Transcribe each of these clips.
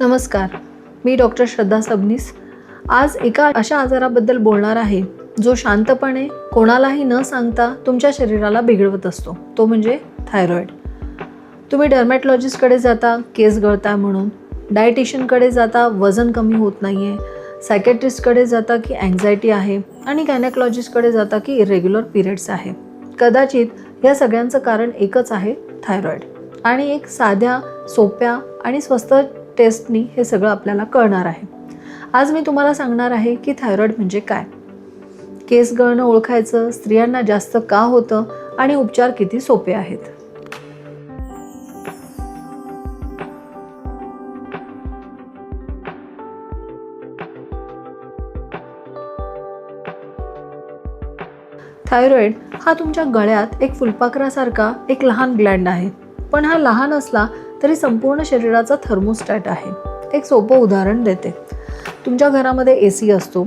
नमस्कार, मी डॉक्टर श्रद्धा सबनीस. आज एका अशा आजाराबद्दल बोलणार आहे जो शांतपणे कोणालाही न सांगता तुमच्या शरीराला बिघडवत असतो. तो म्हणजे थायरॉईड. तुम्ही डर्मॅटॉलॉजिस्टकडे जाता केस गळता म्हणून, डायटिशियनकडे जाता वजन कमी होत नाही आहे, सायकॅट्रिस्टकडे जाता की अँझायटी आहे आणि गायनेकॉलॉजिस्टकडे जाता की इरेग्युलर पिरियड्स आहे. कदाचित या सगळ्यांचं कारण एकच आहे, थायरॉईड. आणि एक साध्या, सोप्या आणि स्वस्त टेस्टनी हे सगळं आपल्याला कळणार आहे. आज मी तुम्हाला सांगणार आहे की थायरॉईड म्हणजे काय, केस गळणं ओळखायचं, स्त्रियांना जास्त का होतं आणि उपचार किती सोपे आहेत. थायरॉईड हा तुमच्या गळ्यात एक फुलपाखरासारखा एक लहान ग्लँड आहे. पण हा लहान असला तरी संपूर्ण शरीराचा थर्मोस्टॅट आहे. एक सोपं उदाहरण देते. तुमच्या घरामध्ये AC असतो.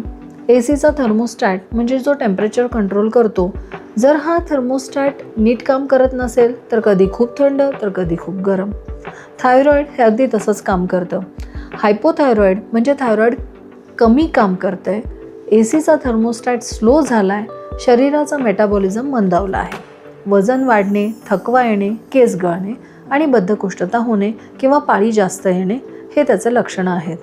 ACचा थर्मोस्टॅट म्हणजे जो टेम्परेचर कंट्रोल करतो, जर हा थर्मोस्टॅट नीट काम करत नसेल तर कधी खूप थंड तर कधी खूप गरम. थायरॉईड हे अगदी तसंच काम करतं. हायपोथायरॉईड म्हणजे थायरॉईड कमी काम करतंय. ACचा थर्मोस्टॅट स्लो झाला आहे, शरीराचा मेटाबॉलिझम मंदावला आहे. वजन वाढणे, थकवा येणे, केस गळणे आणि बद्धकोष्ठता होणे किंवा पाळी जास्त येणे हे त्याचे लक्षणं आहेत.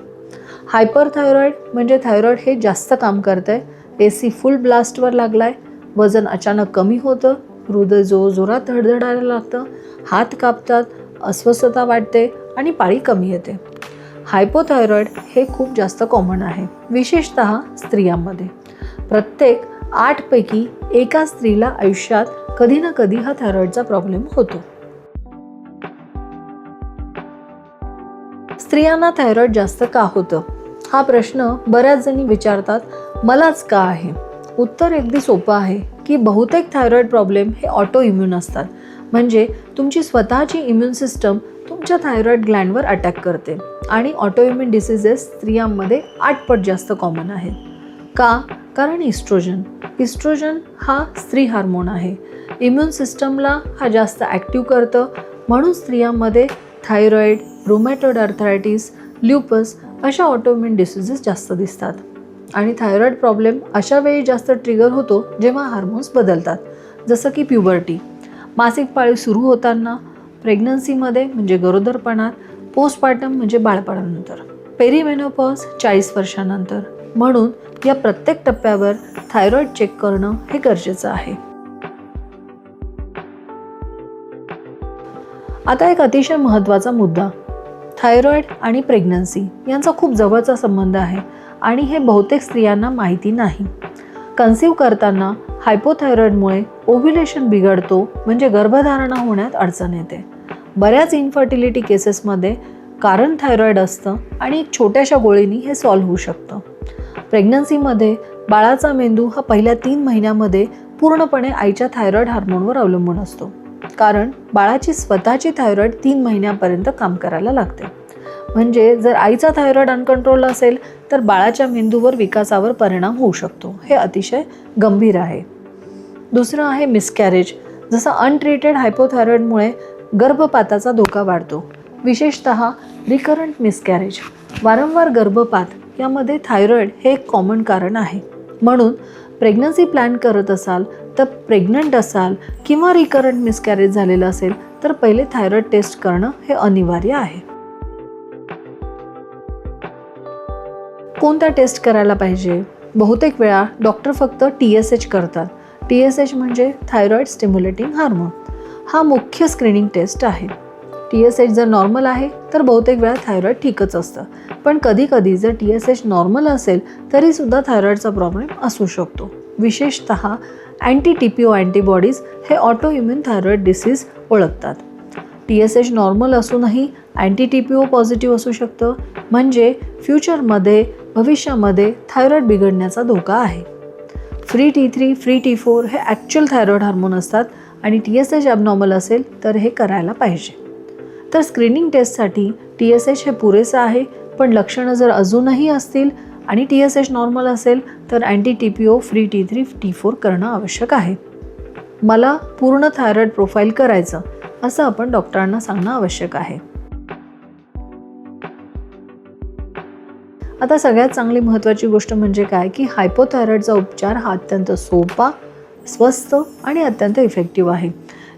हायपरथायरॉईड म्हणजे थायरॉईड हे जास्त काम करतंय, AC फुल ब्लास्टवर लागलाय, वजन अचानक कमी होतं, हृदय जोरात धडधडायला लागतं, हात कापतात, अस्वस्थता वाटते आणि पाळी कमी येते. हायपोथायरॉईड हे खूप जास्त कॉमन आहे, विशेषतः स्त्रियांमध्ये. प्रत्येक 8 पैकी एका स्त्रीला आयुष्यात कधी ना कधी हा थायरॉईडचा प्रॉब्लेम होतो. स्त्रियांना थायरॉईड जास्त का होतं हा प्रश्न बऱ्याच जणी विचारतात. मलाच का आहे? उत्तर अगदी सोपं आहे की बहुतेक थायरॉईड प्रॉब्लेम हे ऑटो इम्यून असतात. म्हणजे तुमची स्वतःची इम्यून सिस्टम तुमच्या थायरॉईड ग्लँडवर अटॅक करते आणि ऑटो इम्यून डिसीजेस स्त्रियांमध्ये 8 पट जास्त कॉमन आहेत. का? कारण इस्ट्रोजन हा स्त्री हार्मोन आहे. इम्यून सिस्टमला हा जास्त ॲक्टिव्ह करतं, म्हणून स्त्रियांमध्ये थायरॉईड, रुमॅटॉइड आर्थरायटिस, ल्युपस अशा ऑटोइम्यून डिसीजेस जास्त दिसतात. आणि थायरॉईड प्रॉब्लेम अशा वेळी जास्त ट्रिगर होतो जेव्हा हार्मोन्स बदलतात, जसं की प्युबर्टी, मासिक पाळी सुरू होताना, प्रेग्नन्सीमध्ये म्हणजे गरोदरपणात, पोस्टपार्टम म्हणजे बाळपणानंतर, पेरीमेनोपॉज 40 वर्षानंतर. म्हणून या प्रत्येक टप्प्यावर थायरॉईड चेक करणं हे गरजेचं आहे. आता एक अतिशय महत्त्वाचा मुद्दा, थायरॉईड आणि प्रेग्नन्सी यांचा खूप जवळचा संबंध आहे आणि हे बहुतेक स्त्रियांना माहिती नाही. कन्सीव्ह करताना हायपोथायरॉईडमुळे ओव्ह्युलेशन बिघडतो, म्हणजे गर्भधारणा होण्यात अडचण येते. बऱ्याच इन्फर्टिलिटी केसेसमध्ये कारण थायरॉईड असतं आणि एक छोट्याशा गोळीनी हे सॉल्व्ह होऊ शकतं. प्रेग्नन्सीमध्ये बाळाचा मेंदू हा पहिल्या 3 महिन्यामध्ये पूर्णपणे आईच्या थायरॉईड हार्मोनवर अवलंबून असतो, कारण बाळाची स्वतःची थायरॉईड 3 महिन्यापर्यंत काम करायला लागते. म्हणजे जर आईचा थायरॉईड अनकंट्रोल असेल तर बाळाच्या मेंदूवर विकासावर परिणाम होऊ शकतो. हे अतिशय गंभीर आहे. दुसरं आहे मिसकॅरेज. जसं अनट्रीटेड हायपोथायरॉईडमुळे गर्भपाताचा धोका वाढतो, विशेषतः रिकरंट मिसकॅरेज. वारंवार गर्भपात यामध्ये थायरॉईड हे एक कॉमन कारण आहे. म्हणून प्रेग्नन्सी प्लॅन करत असाल तर, प्रेग्नंट असाल किंवा रिकरंट मिसकॅरेज झालेलं असेल तर पहिले थायरॉईड टेस्ट करणं हे अनिवार्य आहे. कोणत्या टेस्ट करायला पाहिजे? बहुतेक वेळा डॉक्टर फक्त TSH करतात. TSH म्हणजे थायरॉईड स्टिम्युलेटिंग हार्मोन. हा मुख्य स्क्रीनिंग टेस्ट आहे. TSH जर नॉर्मल आहे तर बहुतेक वेळा थायरॉईड ठीकच असतं. पण कधीकधी जर TSH नॉर्मल असेल तरीसुद्धा थायरॉईडचा प्रॉब्लेम असू शकतो. विशेषतः अँटी-TPO अँटीबॉडीज हे ऑटो इम्यून थायरॉईड डिसीज ओळखतात. TSH नॉर्मल असूनही अँटी-TPO पॉझिटिव्ह असू शकतं, म्हणजे फ्युचरमध्ये भविष्यामध्ये थायरॉईड बिघडण्याचा धोका आहे. फ्री T3, फ्री T4 हे ॲक्च्युअल थायरॉईड हार्मोन असतात आणि TSH ॲबनॉर्मल असेल तर हे करायला पाहिजे. तर स्क्रीनिंग टेस्टसाठी TSH हे पुरेसं आहे, पण लक्षणं जर अजूनही असतील आणि TSH नॉर्मल असेल तर अँटी-TPO, फ्री T3, T4 करणं आवश्यक आहे. मला पूर्ण थायरॉईड प्रोफाईल करायचं असं आपण डॉक्टरांना सांगणं आवश्यक आहे. आता सगळ्यात चांगली महत्त्वाची गोष्ट म्हणजे काय की हायपोथायरॉईडचा उपचार हा अत्यंत सोपा, स्वस्त आणि अत्यंत इफेक्टिव्ह आहे.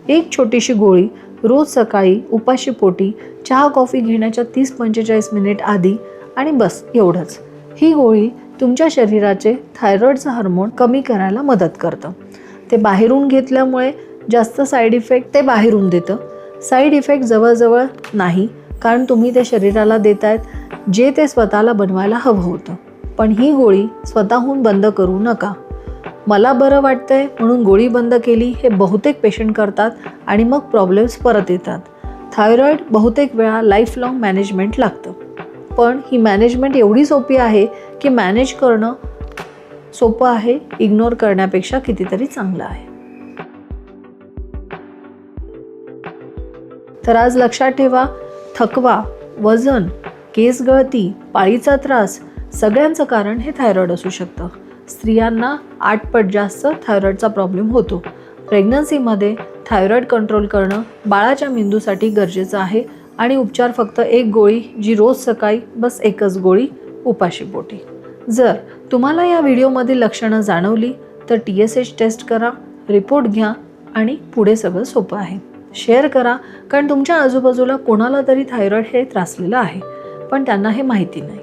एक छोटीशी गोळी रोज सकाळी उपाशी पोटी चहा कॉफी घेण्याच्या 30-45 मिनिट आधी आणि बस एवढंच. ही गोळी तुमच्या शरीराचे थायरॉईडचं हार्मोन कमी करायला मदत करतं. ते बाहेरून घेतल्यामुळे जास्त साईड इफेक्ट ते बाहेरून देतं. साईड इफेक्ट जवळजवळ नाही, कारण तुम्ही ते शरीराला देतायत जे ते स्वतःला बनवायला हवं होतं. पण ही गोळी स्वतःहून बंद करू नका. मला बरं वाटतंय म्हणून गोळी बंद केली हे बहुतेक पेशंट करतात आणि मग प्रॉब्लेम्स परत येतात. थायरॉईड बहुतेक वेळा लाईफ लाँग मॅनेजमेंट लागतं. पण ही मॅनेजमेंट एवढी सोपी आहे की मॅनेज करणं सोपं आहे, इग्नोर करण्यापेक्षा कितीतरी चांगलं आहे. तर आज लक्षात ठेवा, थकवा, वजन, केस गळती, पाळीचा त्रास सगळ्यांचं कारण हे थायरॉईड असू शकतं. स्त्रियांना 8 पट जास्त थायरॉईडचा प्रॉब्लेम होतो. प्रेग्नन्सीमध्ये थायरॉईड कंट्रोल करणं बाळाच्या मेंदूसाठी गरजेचं आहे आणि उपचार फक्त एक गोळी, जी रोज सकाळी बस एकच गोळी उपाशी पोटी. जर तुम्हाला या व्हिडिओमधील लक्षणं जाणवली तर TSH टेस्ट करा, रिपोर्ट घ्या आणि पुढे सगळं सोपं आहे. शेअर करा, कारण तुमच्या आजूबाजूला कोणाला तरी थायरॉईड हे त्रासलेलं आहे पण त्यांना हे माहिती नाही.